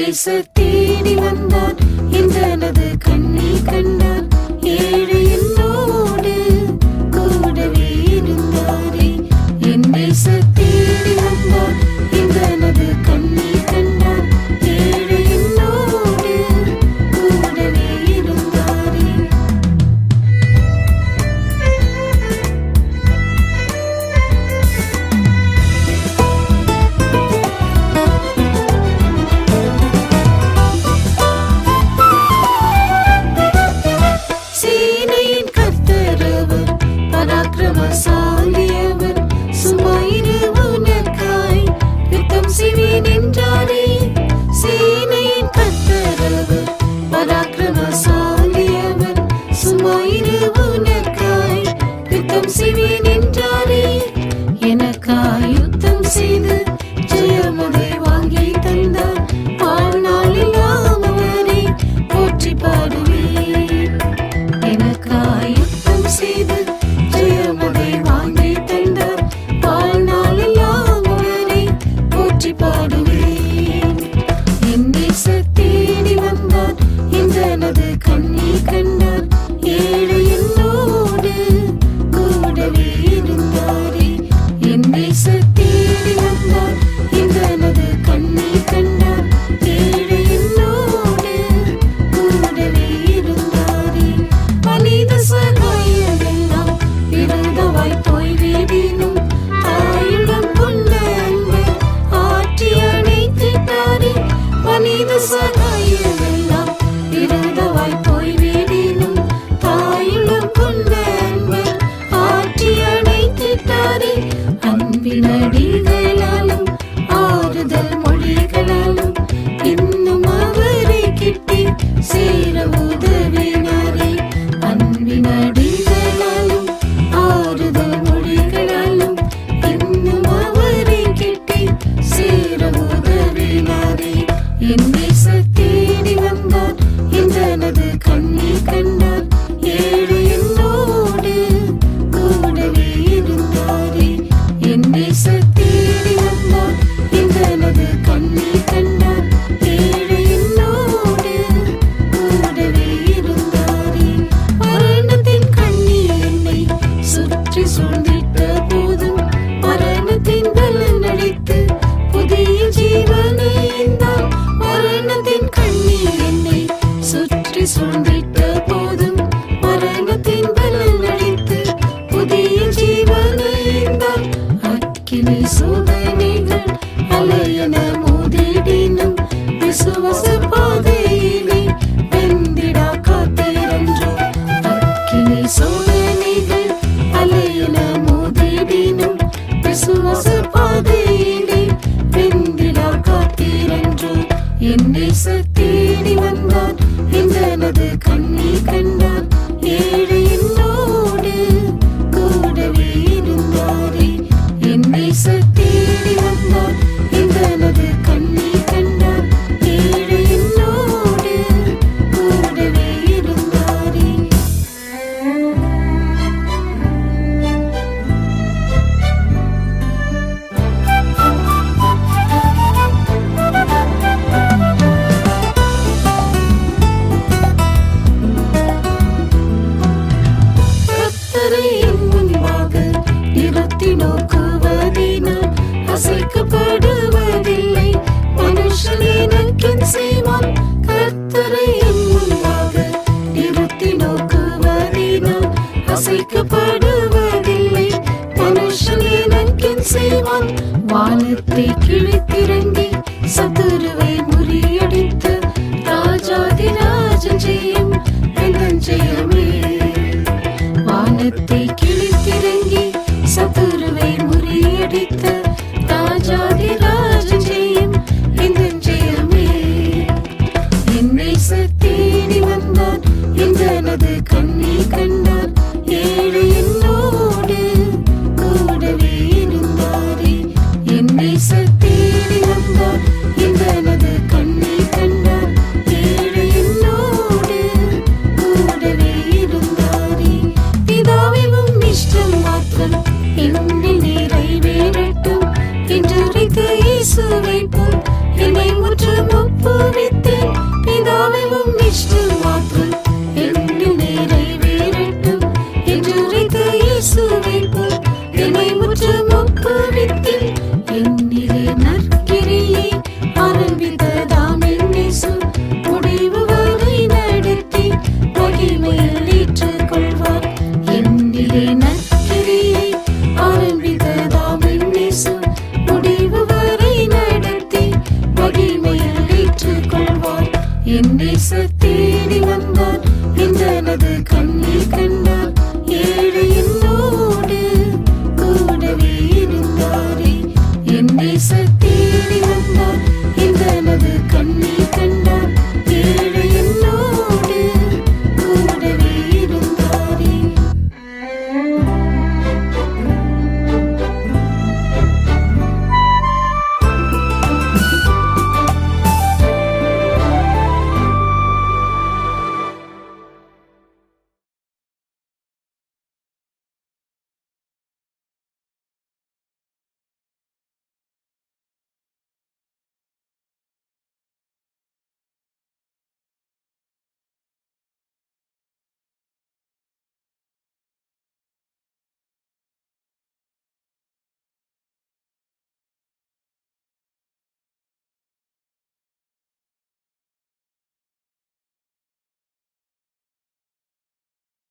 நேசர் தேடி வந்தார், என்றனது கண்ணீர் கண்டார். ஏழை என்னோடு கூடவே இருந்தாரே. என் நேசர் தேடி வந்தார், என்றனது கண்ணீர் கண்டார். ஏழை என்னோடு கூடவே இருந்தாரே. சேனையின் கர்த்தரவர், பராக்கிரமசாலியவர். சுமாயிரு உனக்காய் யுத்தம் செய்வேன் என்றாரே. சேனையின் கர்த்தரவர், பராக்கிரமசாலியவர். சுமாயிரு உனக்காய் யுத்தம் செய்வேன் என்றாரே. எனக்காய் யுத்தம் செய்து ஜெயமதை வாங்கி தந்தார். வாழ்நாளெல்லாம் அவரை போற்றி பாடுவேன். எனக்காய் யுத்தம் செய்து ஜெயமதை வாங்கி தந்தார். வாழ்நாளெல்லாம் அவரை போற்றி பாடுவேன். என் நேசர் தேடி வந்தார், என்றனது கண்ணீர் கண்டார். ஏழை என்னோடு கூடவே இருந்தாரே. என் நேசர் தேடி வந்தார், என்றனது கண்ணீர் கண்டார். ஏழை என்னோடு கூடவே இருந்தாரே. மனித சகாயமெல்லாம் விருதவாய் போய்விடினும், தாயிடம் கொண்ட அன்பை ஆற்றி அணைத்திட்டாரே. மனித சகாயமெல்லாம் விருதவாய் போய்விடினும், தாயிடம் கொண்ட அன்பை ஆற்றி அணைத்திட்டாரே. அன்பின் அடிகளாலும் ஆறுதல் மொழிகளாலும் இன்னும் அவரை கிட்டி சேர உதவினாரே. அன்பின் அடிகளாலும் ஆறுதல் மொழிகளாலும் இன்னும் அவரை கிட்டி சேர உதவினாரே. என் நேசர் தேடி வந்தார், என்றனது கண்ணீர் கண்டார். ஏழை என்னோடு கூடவே இருந்தாரே. என் நேசர் தேடி வந்தார், என்றனது கண்ணீர் கண்டார். ஏழை என்னோடு கூடவே இருந்தாரே. மரணத்தின் கண்ணீர் என்னை சுற்றி சூழ்ந்திட்ட போதும், மரணத்தின் பலன் அடித்து புதிய ஜீவனை ஈந்தார். மரணத்தின் கண்ணீர் என்னை சுற்றி சூழ்ந்திட்ட போதும், மரணத்தின் பலன் அடித்து புதிய ஜீவனை ஈந்தார். அக்கினி சோதனைகள் அலையென மோதிடினும், விசுவாச பாதையிலே வெந்திடா காத்திரன்றோ. அக்கினி சோதனைகள் அலையென மோதிடினும், விசுவாச பாதையிலே வெந்திடா காத்திரன்றோ. என் நேசர் தேடி வந்தார், என்றனது கண்ணீர் கண்டார். ஏழை என்னோடு கூடவே இருந்தாரே. என் நேசர் தேடி வந்தார், என்றனது கண்ணீர் கண்டார். ஏழை என்னோடு கூடவே இருந்தாரே. கர்த்தரை என் முன்பாக நிறுத்தி நோக்குவதினால் அசைக்கப்படுவதில்லை. மனுஷன் எனக்கென் செய்வான். கர்த்தரை என் முன்பாக நிறுத்தி நோக்குவதினால் அசைக்கப்படுவதில்லை. மனுஷன் எனக்கென் செய்வான். வானத்தை கிழித்திறங்கி சத்துருவை முறியடித்து, ராஜாதி ராஜன் ஜெயம் எந்தன் ஜெயமே. வானத்தை கிழித்திறங்கி சத்துருவை முறியடித்து, ராஜாதி ராஜன் ஜெயம் எந்தன் ஜெயமே. என் நேசர் தேடி வந்தார், என்றனது கண்ணீர் கண்டார். ஏழை என்னோடு கூடவே இருந்தாரே. என் நேசர் தேடி வந்தார், என்றனது கண்ணீர் கண்டார். ஏழை என்னோடு கூடவே இருந்தாரே. பிதாவின் இஷ்டம் மாத்திரம் என்னில் நிறைவேறட்டும், என்றுரைத்த இயேசுவைப் போல் என்னை முற்றும் ஒப்புவித்தேன். பிதாவே உம் இஷ்டம் மாற்றும் என்னில் நிறைவேறட்டும் என்று உரைத்த இயேசுவைப் போல் என்னை முற்றும் ஒப்புவித்தேன். என்னிலே நற்கிரியை ஆரம்பித்ததாம் என் இயேசு முடிவு வரை நடத்தி மகிமையில் ஏற்றுக்கொள்வார். என்னிலே நற்கிரியை ஆரம்பித்ததாம் என் இயேசு முடிவு வரை நடத்தி மகிமையில் ஏற்றுக்கொள்வார். என் இயேசு தேடி வந்தார், என் தனது கண்ணீர் கண்டார். ஏழை என்னோடு கூடவே இருந்தாரே. என் இயேசு தேடி வந்தார்,